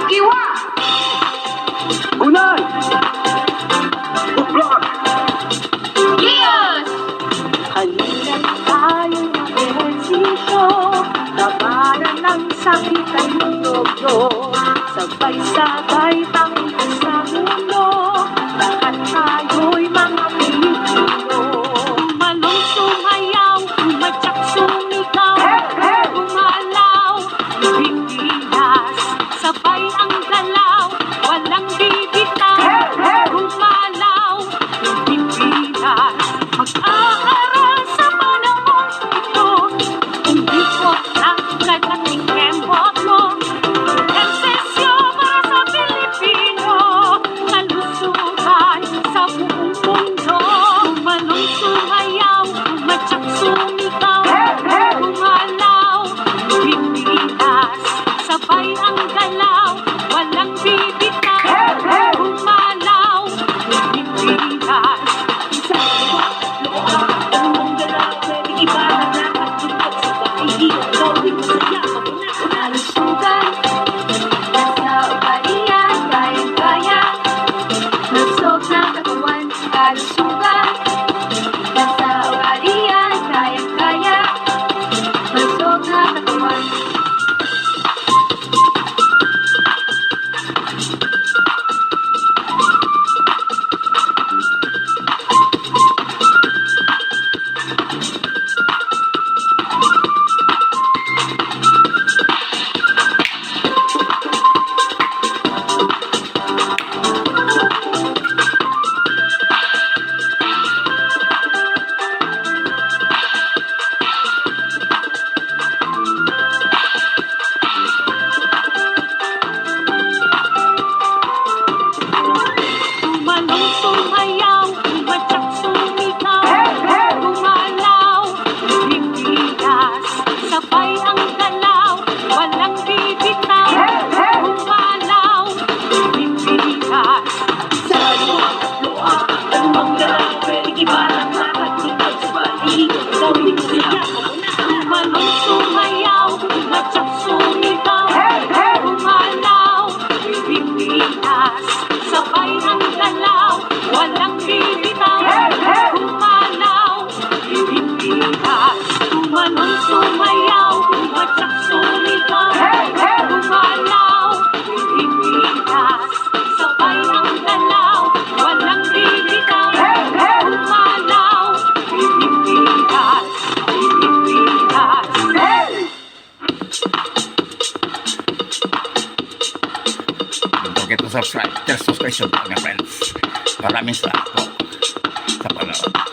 Kiwa! Unay! Bublak! Gios! Halina tayo ng ehersisyo, labanan ng sakit ay lugyo. Sabay-sabay tangitas sa mundo, lahat tayo'y mga Pilipino. Tumalong sumayaw, tumadyak sumigaw, gumalaw, Pilipinas. Sabay ang galaw, walang bibitaw, gumalaw, Pilipinas. Mag-aaral sa panahon ito, hindi ko lang kadating kembot mo. Ensesyo para sa Pilipino, nalusugan sa buong mundo. Tumalong sumayaw, tumadyak sumigaw, gumalaw, Pilipinas. Sabay ang galaw, walang bibitaw, gumalaw, Pilipinas. Kalusugan, nasa ugalian, kayang-kaya. Lusog ng katawan, kalusugan. Nasa ugalian, kayang-kaya. Lusog ng katawan. Tumalong sumayaw, tumadyak sumigaw, gumalaw, Pilipinas. Sabay ang galaw, walang bibitaw, gumalaw, Pilipinas. Sa luwa, anumang galaw, pwedeng ibalang nakatupag sa baligo. Gawin mo siya, Tumalong sumayaw, tumadyak sumigaw, gumalaw, Pilipinas. Sabay ang galaw, walang bibitaw, gumalaw, Pilipinas. Tumalong sumayaw, tumadyak sumigaw, gumalaw, Pilipinas. Sabay ang galaw, walang bibitaw, gumalaw, Pilipinas, Pilipinas. Don't forget to subscribe. Tell subscribe mga friends. Maraming salamat po sa panonood.